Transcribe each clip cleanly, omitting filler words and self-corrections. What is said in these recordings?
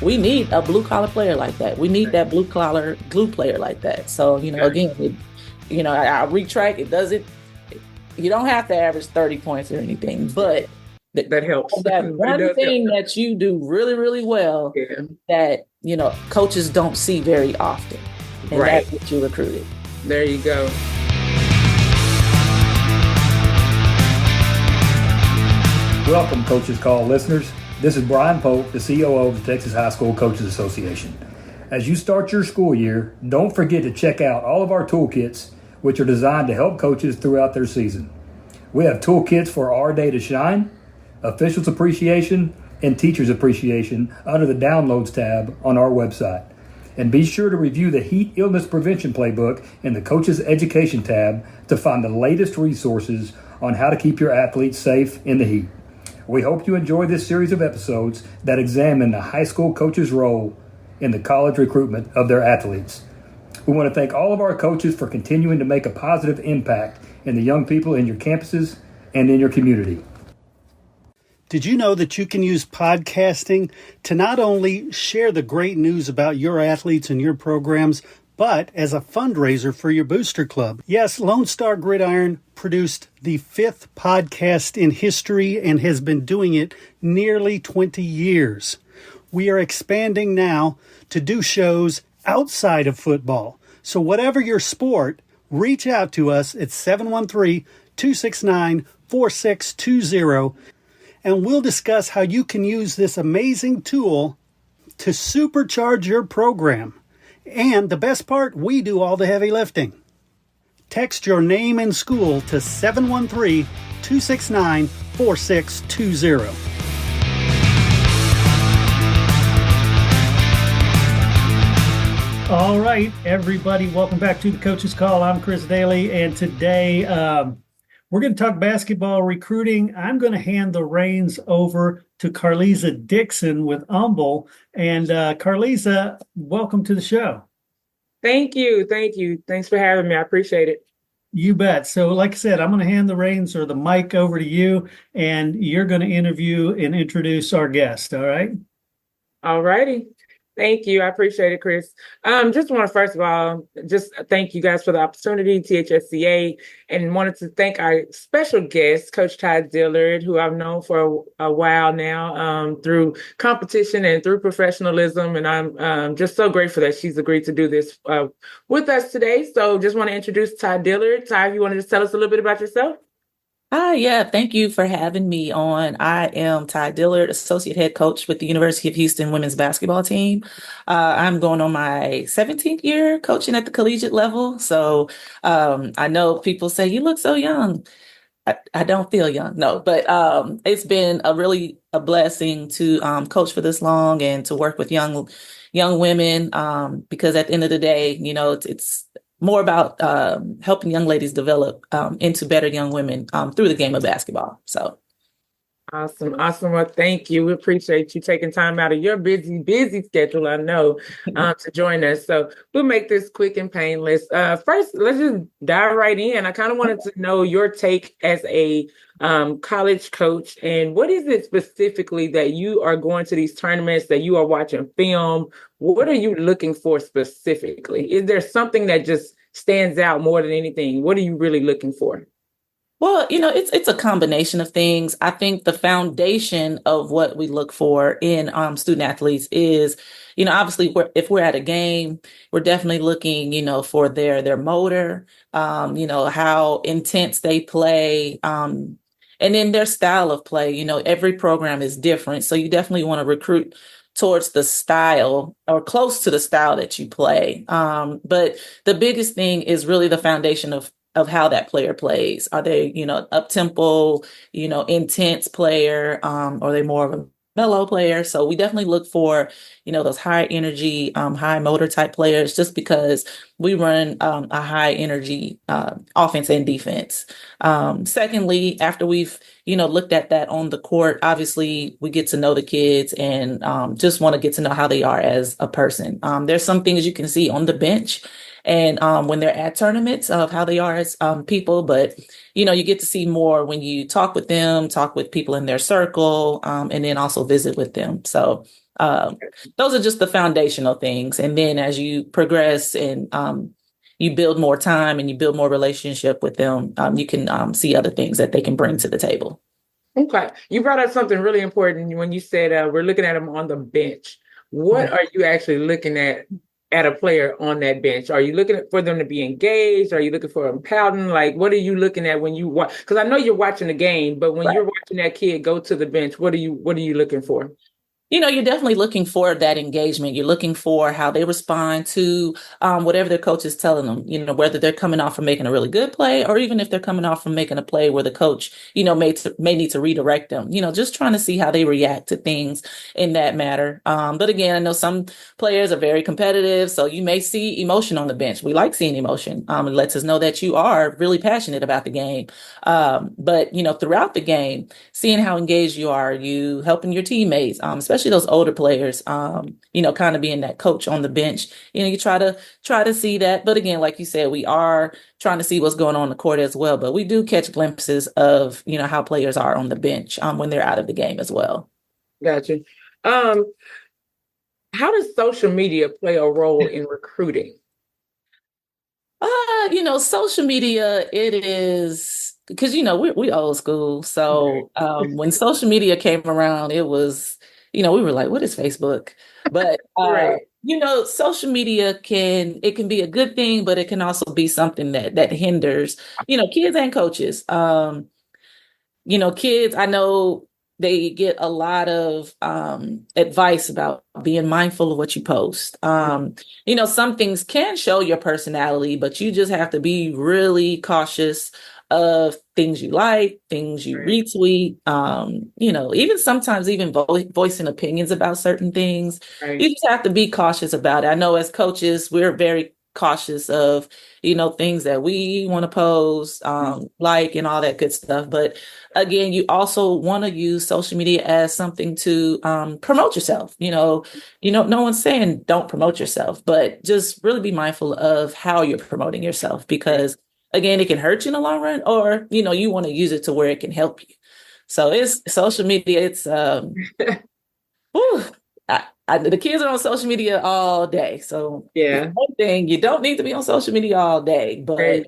we need a blue collar player like that. We need that blue collar glue player like that. So, again, I retract. It doesn't, you don't have to average 30 points or anything, but that helps. That one thing that you do really, really well that, coaches don't see very often. And that's what you recruited. There you go. Welcome, Coaches Call listeners. This is Brian Pope, the COO of the Texas High School Coaches Association. As you start your school year, don't forget to check out all of our toolkits, which are designed to help coaches throughout their season. We have toolkits for Our Day to Shine, Officials Appreciation, and Teachers Appreciation under the Downloads tab on our website. And be sure to review the Heat Illness Prevention Playbook in the Coaches Education tab to find the latest resources on how to keep your athletes safe in the heat. We hope you enjoy this series of episodes that examine the high school coach's role in the college recruitment of their athletes. We want to thank all of our coaches for continuing to make a positive impact in the young people in your campuses and in your community. Did you know that you can use podcasting to not only share the great news about your athletes and your programs, but as a fundraiser for your booster club? Yes, Lone Star Gridiron produced the 5th podcast in history and has been doing it nearly 20 years. We are expanding now to do shows outside of football. So whatever your sport, reach out to us at 713-269-4620, and we'll discuss how you can use this amazing tool to supercharge your program. And the best part, we do all the heavy lifting. Text your name and school to 713-269-4620. All right, everybody, welcome back to the Coach's Call. I'm Chris Daly, and today we're going to talk basketball recruiting. I'm going to hand the reins over to Carlese Dixon with Humble. And Carlesa, welcome to the show. Thank you. Thanks for having me. I appreciate it. You bet. So like I said, I'm going to hand the reins or the mic over to you, and you're going to interview and introduce our guest. All right? All righty. Thank you. I appreciate it, Chris. Just want to, first of all, just thank you guys for the opportunity, THSCA, and wanted to thank our special guest, Coach Tai Dillard, who I've known for a while now through competition and through professionalism. And I'm just so grateful that she's agreed to do this with us today. So just want to introduce Tai Dillard. Tai, if you want to just tell us a little bit about yourself? Yeah, thank you for having me on. I am Tai Dillard, Associate Head Coach with the University of Houston Women's Basketball Team. I'm going on my 17th year coaching at the collegiate level. So I know people say, you look so young. I don't feel young, no, but it's been a blessing to coach for this long and to work with young women because at the end of the day, it's more about helping young ladies develop into better young women through the game of basketball. So. Awesome. Well, thank you. We appreciate you taking time out of your busy schedule, I know, to join us. So we'll make this quick and painless. First, let's just dive right in. I kind of wanted to know your take as a college coach, and what is it specifically that you are going to these tournaments, that you are watching film? What are you looking for specifically? Is there something that just stands out more than anything? What are you really looking for? Well, it's a combination of things. I think the foundation of what we look for in student athletes is, obviously if we're at a game, we're definitely looking, for their motor, how intense they play, and then their style of play. Every program is different. So you definitely want to recruit towards the style or close to the style that you play. But the biggest thing is really the foundation of how that player plays. Are they, up-tempo, intense player? Or are they more of a mellow player? So we definitely look for, those high energy, high motor type players, just because we run a high energy offense and defense. Secondly, after we've, looked at that on the court, obviously we get to know the kids and just want to get to know how they are as a person. There's some things you can see on the bench and when they're at tournaments of how they are as people. But, you get to see more when you talk with them, talk with people in their circle, and then also visit with them. So those are just the foundational things. And then as you progress and you build more time and you build more relationship with them, you can see other things that they can bring to the table. Okay. You brought up something really important when you said we're looking at them on the bench. What are you actually looking at a player on that bench? Are you looking for them to be engaged? Are you looking for them pouting? Like, what are you looking at when you watch? Because I know you're watching the game, but when you're watching that kid go to the bench, what are you looking for? You're definitely looking for that engagement. You're looking for how they respond to whatever their coach is telling them, whether they're coming off from making a really good play or even if they're coming off from making a play where the coach, may need to redirect them, just trying to see how they react to things in that matter. But again, I know some players are very competitive, so you may see emotion on the bench. We like seeing emotion. It lets us know that you are really passionate about the game. But throughout the game, seeing how engaged you are, you helping your teammates, especially those older players, kind of being that coach on the bench, you try to see that. But again, like you said, we are trying to see what's going on the court as well. But we do catch glimpses of, how players are on the bench when they're out of the game as well. Gotcha. How does social media play a role in recruiting? Social media, it is because, we old school. So when social media came around, it was, we were like, what is Facebook? But, social media can be a good thing, but it can also be something that hinders, kids and coaches. Kids, I know they get a lot of advice about being mindful of what you post. Some things can show your personality, but you just have to be really cautious of things you like, things you retweet, even sometimes even voicing opinions about certain things. Right. You just have to be cautious about it. I know as coaches, we're very cautious of, things that we want to post, like and all that good stuff. But again, you also want to use social media as something to promote yourself. No one's saying don't promote yourself, but just really be mindful of how you're promoting yourself, because again, it can hurt you in the long run, or, you want to use it to where it can help you. So it's social media. It's, the kids are on social media all day. So one thing, you don't need to be on social media all day, but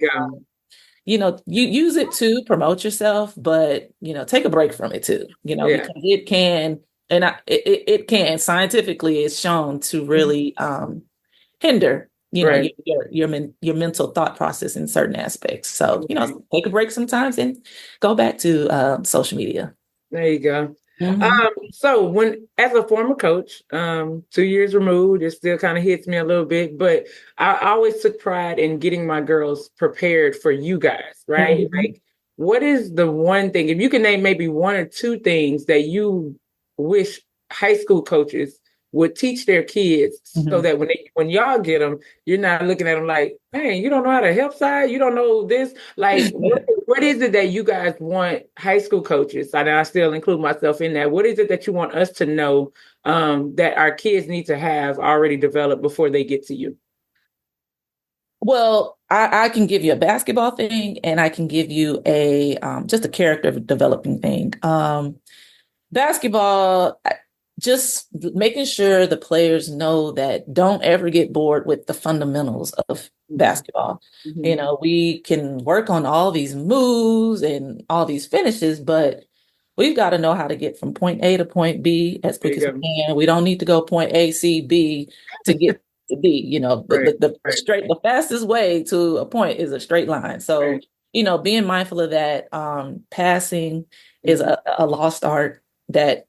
you use it to promote yourself, but take a break from it too, because it can, and it can scientifically, it's shown to really hinder your mental thought process in certain aspects. So take a break sometimes and go back to social media. There you go. So as a former coach, 2 years removed, it still kind of hits me a little bit, but I always took pride in getting my girls prepared for you guys, right? Mm-hmm. Like, what is the one thing, if you can name maybe one or two things that you wish high school coaches would teach their kids, so that when y'all get them, you're not looking at them like, man, you don't know how to help side, you don't know this. Like, what is it that you guys want high school coaches, and I still include myself in that, what is it that you want us to know that our kids need to have already developed before they get to you? Well, I can give you a basketball thing, and I can give you a just a character developing thing. Basketball, just making sure the players know that don't ever get bored with the fundamentals of basketball. Mm-hmm. We can work on all these moves and all these finishes, but we've got to know how to get from point A to point B as quick as we can. We don't need to go point A, C, B to get to B. The fastest way to a point is a straight line. So, being mindful of that, passing is a lost art that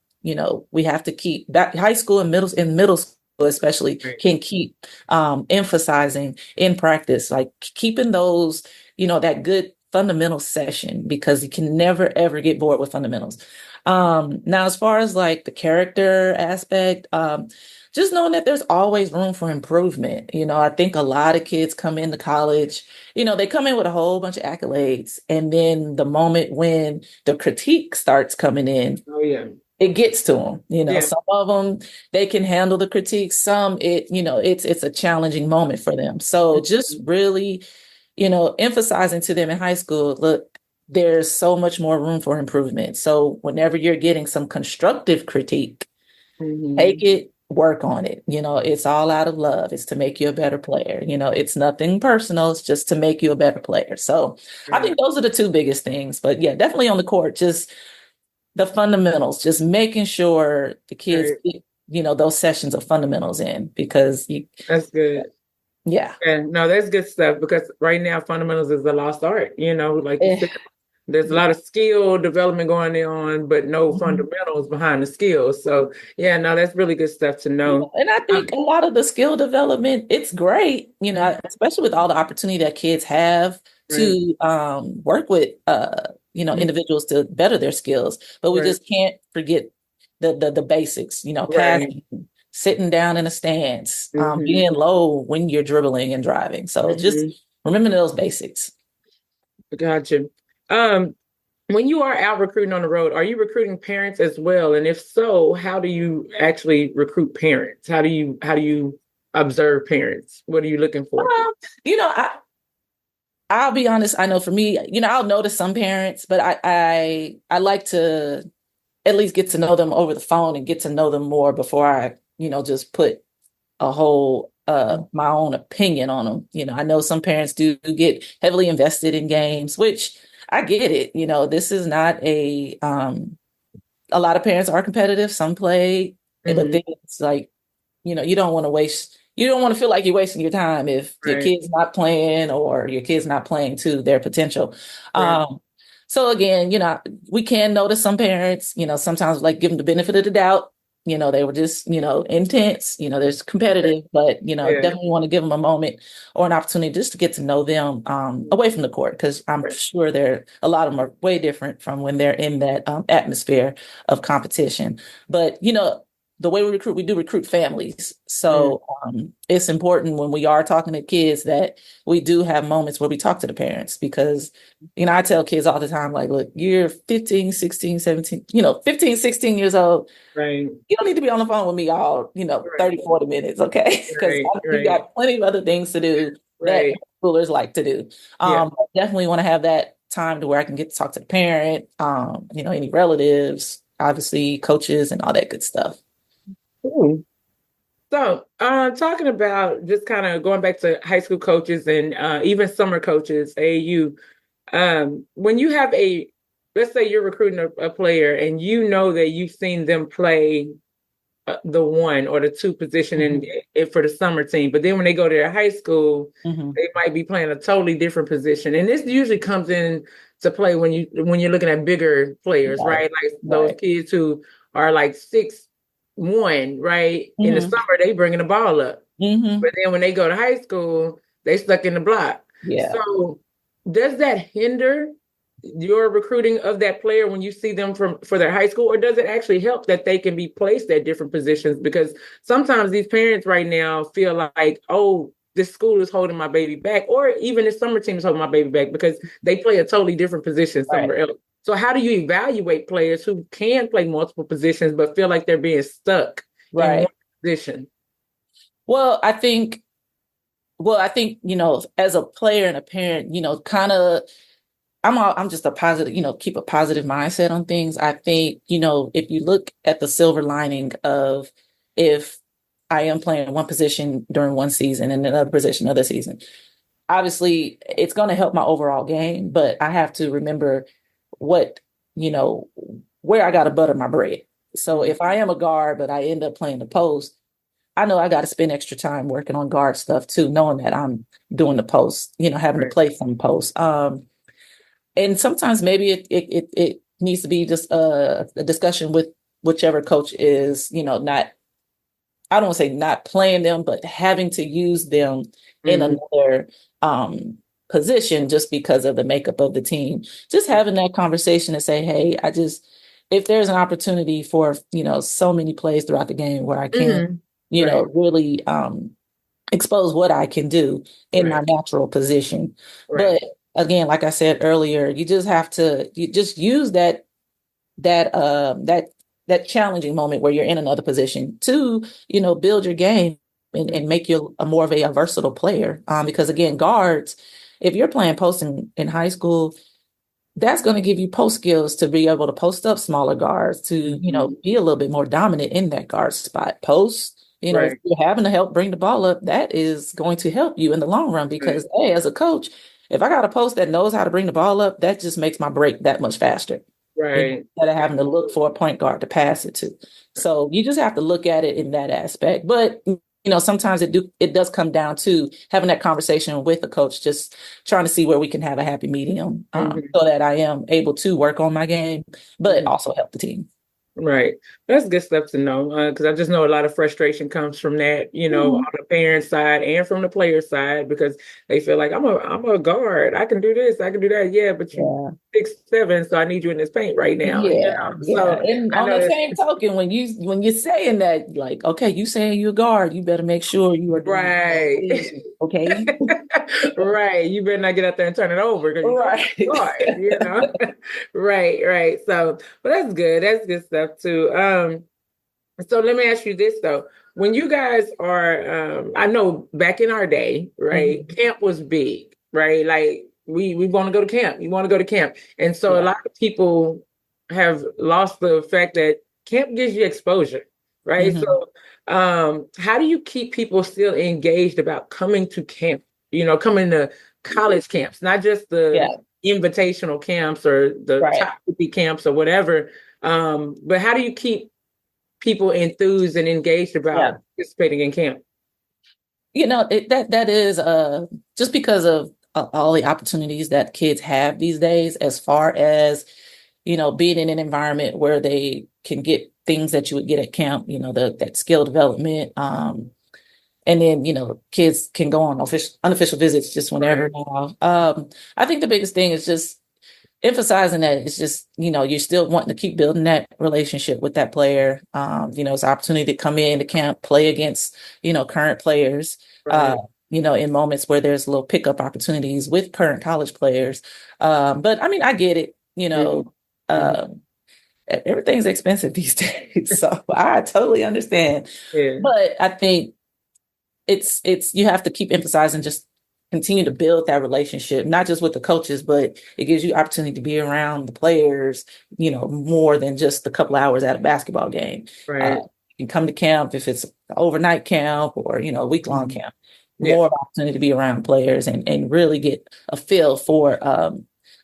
we have to keep. Back high school and middle school especially can keep emphasizing in practice, like keeping those, that good fundamental session, because you can never ever get bored with fundamentals. Now, as far as like the character aspect, just knowing that there's always room for improvement. I think a lot of kids come into college, they come in with a whole bunch of accolades, and then the moment when the critique starts coming in, it gets to them. Some of them, they can handle the critique. Some, it's a challenging moment for them. So just really, emphasizing to them in high school, look, there's so much more room for improvement. So whenever you're getting some constructive critique, take it, work on it. It's all out of love. It's to make you a better player. It's nothing personal. It's just to make you a better player. So I think those are the two biggest things. But yeah, definitely on the court, just the fundamentals, just making sure the kids get, those sessions of fundamentals in, because that's good. Yeah. And no, that's good stuff, because right now fundamentals is the lost art, like you said. There's a lot of skill development going on, but no fundamentals behind the skills. So yeah, no, that's really good stuff to know. And I think a lot of the skill development, it's great, especially with all the opportunity that kids have to work with, individuals to better their skills. But we just can't forget the basics, passing, sitting down in a stance, being low when you're dribbling and driving. So just remember those basics. Gotcha. When you are out recruiting on the road, are you recruiting parents as well? And if so, how do you actually recruit parents? How do you observe parents? What are you looking for? I'll be honest. I know for me, I'll notice some parents, but I like to at least get to know them over the phone and get to know them more before I, just put a whole my own opinion on them. I know some parents do get heavily invested in games, which I get it. This is not a lot of parents are competitive. Some play, but then it's like, you don't want to feel like you're wasting your time if your kid's not playing or your kid's not playing to their potential. So again, we can notice some parents, sometimes like give them the benefit of the doubt. They were just, intense, there's competitive, but, definitely want to give them a moment or an opportunity just to get to know them away from the court, because I'm sure a lot of them are way different from when they're in that atmosphere of competition. But, the way we do recruit families. So it's important when we are talking to kids that we do have moments where we talk to the parents, because, I tell kids all the time, like, look, you're 15, 16, 17, 15, 16 years old. Right. You don't need to be on the phone with me all, 30, 40 minutes. Okay. Because you got plenty of other things to do that schoolers like to do. Definitely want to have that time to where I can get to talk to the parent, any relatives, obviously coaches and all that good stuff. So, talking about just kind of going back to high school coaches and even summer coaches, AAU, when you have let's say you're recruiting a player and that you've seen them play the one or the two position for the summer team, but then when they go to their high school, they might be playing a totally different position. And this usually comes in to play when you're looking at bigger players, right? Like those kids who are like 6'1", right? In the summer, they bringing the ball up. But then when they go to high school, they stuck in the block. Yeah. So does that hinder your recruiting of that player when you see them for their high school, or does it actually help that they can be placed at different positions? Because sometimes these parents right now feel like, oh, this school is holding my baby back, or even the summer team is holding my baby back because they play a totally different position somewhere else. So how do you evaluate players who can play multiple positions but feel like they're being stuck in one position? Well, I think, as a player and a parent, kind of, I'm just a positive, keep a positive mindset on things. I think, if you look at the silver lining of if I am playing one position during one season and another position another season, obviously it's going to help my overall game, but I have to remember what, where I got to butter my bread. So if I am a guard, but I end up playing the post, I know I got to spend extra time working on guard stuff too, knowing that I'm doing the post, having to play from post. And sometimes maybe it needs to be just a discussion with whichever coach is, not, I don't want to say not playing them, but having to use them in another position just because of the makeup of the team. Just having that conversation and say, hey, if there's an opportunity for, so many plays throughout the game where I can, really expose what I can do in my natural position. But again, like I said earlier, you just have to use that challenging moment where you're in another position to, build your game and make you more of a versatile player. Because again, guards, if you're playing post in high school, that's going to give you post skills to be able to post up smaller guards, to, be a little bit more dominant in that guard spot. Post, If you're having to help bring the ball up, that is going to help you in the long run because, hey, as a coach, if I got a post that knows how to bring the ball up, that just makes my break that much faster. Right. Instead of having to look for a point guard to pass it to. So you just have to look at it in that aspect. But sometimes it does come down to having that conversation with a coach, just trying to see where we can have a happy medium so that I am able to work on my game, but also help the team. Right. That's good stuff to know because I just know a lot of frustration comes from that, on the parent side and from the player side because they feel like I'm a guard. I can do this. I can do that. Yeah, but you're 6'7", so I need you in this paint right now. Yeah. So and on the same token, when you're saying that, like, okay, you saying you're a guard, you better make sure you are doing right. Okay. Right. You better not get out there and turn it over because you're guard, Right. So, but that's good. That's good stuff too. So let me ask you this though. When you guys are, I know back in our day, right, camp was big, right? Like we want to go to camp. You want to go to camp. And so a lot of people have lost the fact that camp gives you exposure, right? So how do you keep people still engaged about coming to camp, coming to college camps, not just the invitational camps or the top 50 camps or whatever. But how do you keep people enthused and engaged about participating in camp? That is just because of all the opportunities that kids have these days, as far as, being in an environment where they can get things that you would get at camp, that skill development. And then, kids can go on unofficial visits just whenever now. I think the biggest thing is just emphasizing that it's just, you're still wanting to keep building that relationship with that player. It's an opportunity to come in to camp, play against, current players, in moments where there's little pickup opportunities with current college players. But I mean, I get it, everything's expensive these days. So I totally understand. But I think it's you have to keep emphasizing just continue to build that relationship, not just with the coaches, but it gives you opportunity to be around the players, more than just a couple hours at a basketball game. You can come to camp if it's an overnight camp or, a week-long camp, more opportunity to be around players and really get a feel for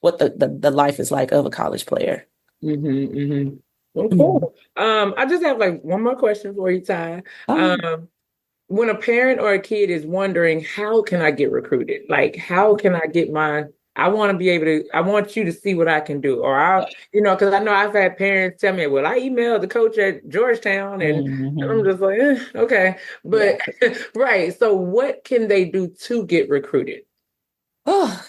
what the life is like of a college player. Well, cool. I just have one more question for you, Tai. When a parent or a kid is wondering, how can I get recruited? Like, how can I get I want you to see what I can do. Or because I know I've had parents tell me, well, I emailed the coach at Georgetown and I'm just like, okay. But, right. So what can they do to get recruited? Oh,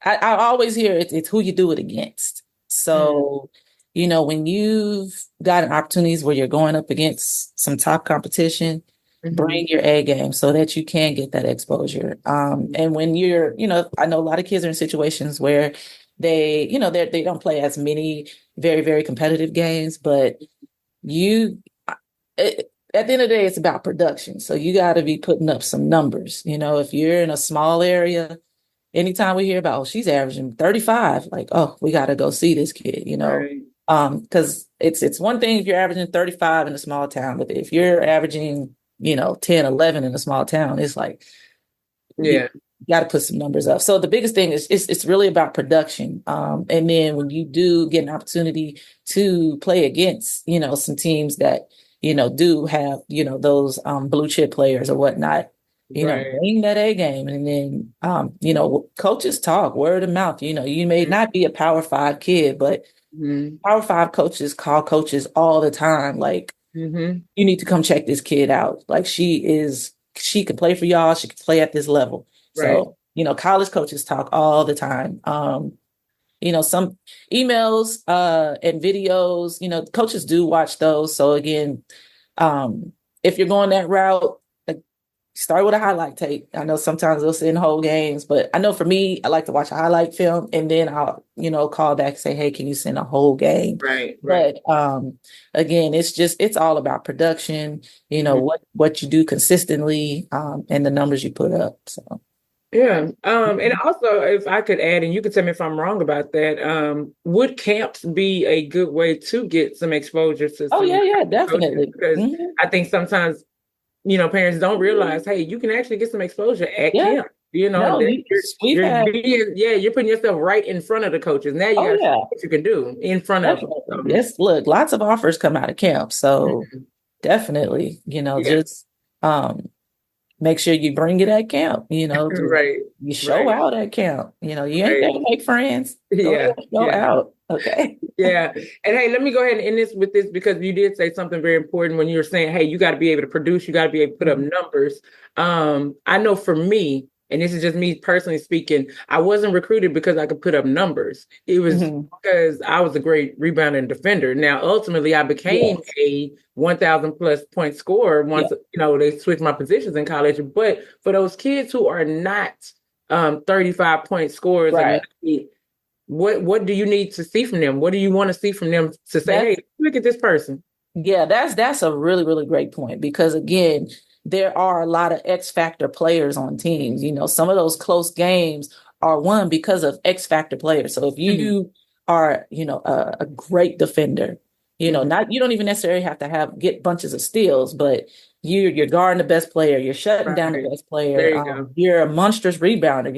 I always hear it's who you do it against. So, when you've gotten opportunities where you're going up against some top competition, bring your A game so that you can get that exposure. And when you're, I know a lot of kids are in situations where they, they don't play as many very, very competitive games, but at the end of the day, it's about production. So you got to be putting up some numbers. If you're in a small area, anytime we hear about, she's averaging 35, like, oh, we got to go see this kid, because it's one thing if you're averaging 35 in a small town, but if you're averaging, 10, 11 in a small town, it's like, you got to put some numbers up. So the biggest thing is it's really about production. And then when you do get an opportunity to play against, some teams that, do have, those blue chip players or whatnot, bring that A game. And then, coaches talk word of mouth. You may not be a Power 5 kid, but Power 5 coaches call coaches all the time. Like, you need to come check this kid out. Like, she can play for y'all. She can play at this level. So, college coaches talk all the time. Some emails and videos, coaches do watch those. So again, if you're going that route, start with a highlight tape. I know sometimes they'll send whole games, but I know for me, I like to watch a highlight film and then I'll, call back and say, hey, can you send a whole game? Right. But again, it's all about production, what you do consistently and the numbers you put up. So. Yeah. And also, if I could add, and you could tell me if I'm wrong about that, would camps be a good way to get some exposure to Oh some yeah, coaches? definitely. Because Mhm. I think sometimes, parents don't realize, hey, you can actually get some exposure at Yeah. camp. No, That we've had. you're putting yourself right in front of the coaches. Now you Oh got to show yeah, what you can do in front of them. definitely. Yes, look, lots of offers come out of camp, so definitely, Yeah. just um make sure you bring it at camp. Right. You show Right. out at camp. You ain't Right. there to make friends. Go Yeah. ahead, go Yeah. out. Okay. Yeah. And hey, let me go ahead and end this with this, because you did say something very important when you were saying, hey, you got to be able to produce, you got to be able to put up numbers. I know for me, and this is just me personally speaking, I wasn't recruited because I could put up numbers. It was Mhm. because I was a great rebounder and defender. Now, ultimately, I became a 1,000 plus point scorer once, they switched my positions in college. But for those kids who are not 35 point scorers, Right. what do you need to see from them? What do you want to see from them to say, hey, look at this person? Yeah, that's a really, really great point, because again, there are a lot of X factor players on teams. Some of those close games are won because of X factor players. So if you are, a great defender, not, you don't even necessarily have to get bunches of steals, but you're guarding the best player, you're shutting down the best There player, you go. you're a monstrous rebounder,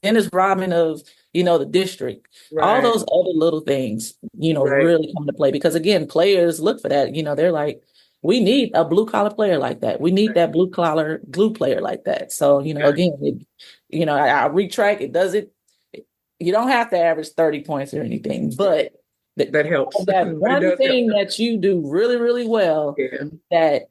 Dennis Rodman of, the district. All those other little things, really come to play, because again, players look for that. They're like, we need a blue collar player like that. We need that blue collar glue player like that. So, again, I retract it. You don't have to average 30 points or anything, but that helps. That one thing that you do really, really well that,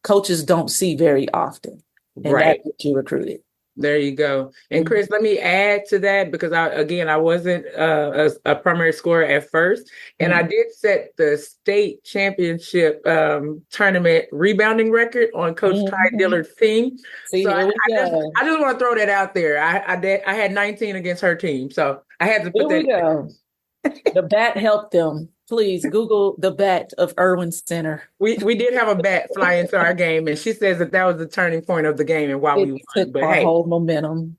coaches don't see very often. And that's what you recruited. There you go. And Chris, let me add to that, because I wasn't a primary scorer at first, and I did set the state championship tournament rebounding record on Coach Tai Dillard's team. See, so here we go. I just want to throw that out there. I had 19 against her team, so I had to put that. Go. The bat helped them. Please Google the bat of Irwin Center. We did have a bat fly into our game, and she says that was the turning point of the game and why we won. Took our whole momentum.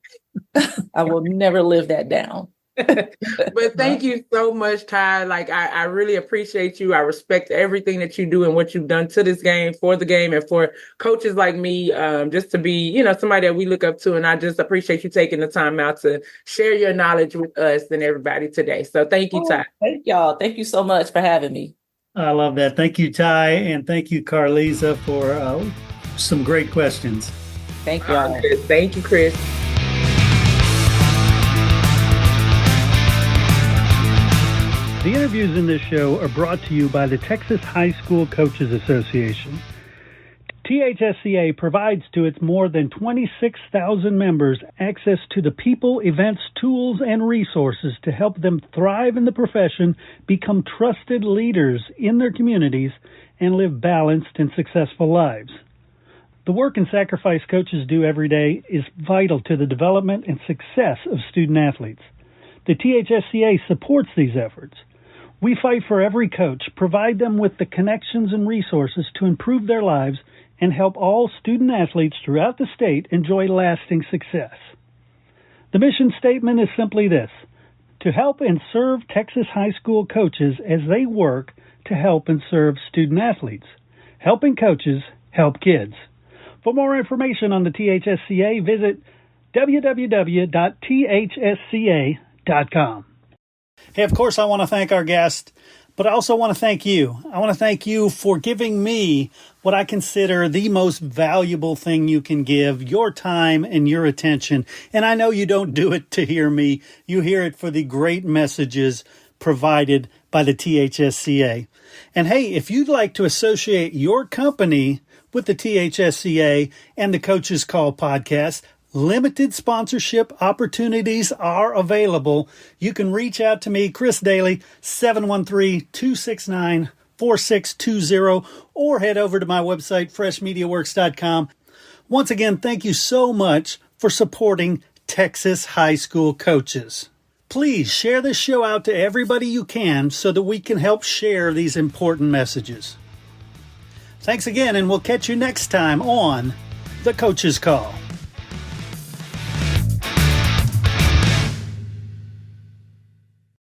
I will never live that down. But thank you so much, Tai. Like, I really appreciate you. I respect everything that you do and what you've done to this game, for the game, and for coaches like me, just to be, somebody that we look up to. And I just appreciate you taking the time out to share your knowledge with us and everybody today. So thank you, Tai. Thank y'all. Thank you so much for having me. I love that. Thank you, Tai, and thank you, Carlesa, for some great questions. Thank y'all. Thank you, Chris. The interviews in this show are brought to you by the Texas High School Coaches Association. THSCA provides to its more than 26,000 members access to the people, events, tools, and resources to help them thrive in the profession, become trusted leaders in their communities, and live balanced and successful lives. The work and sacrifice coaches do every day is vital to the development and success of student athletes. The THSCA supports these efforts. We fight for every coach, provide them with the connections and resources to improve their lives, and help all student athletes throughout the state enjoy lasting success. The mission statement is simply this: to help and serve Texas high school coaches as they work to help and serve student athletes. Helping coaches help kids. For more information on the THSCA, visit www.thsca.com. Hey, of course, I want to thank our guest, but I also want to thank you. I want to thank you for giving me what I consider the most valuable thing you can give, your time and your attention. And I know you don't do it to hear me. You hear it for the great messages provided by the THSCA. And hey, if you'd like to associate your company with the THSCA and the Coach's Call podcast, limited sponsorship opportunities are available. You can reach out to me, Chris Daly, 713-269-4620, or head over to my website, freshmediaworks.com. Once again, thank you so much for supporting Texas high school coaches. Please share this show out to everybody you can so that we can help share these important messages. Thanks again, and we'll catch you next time on The Coach's Call.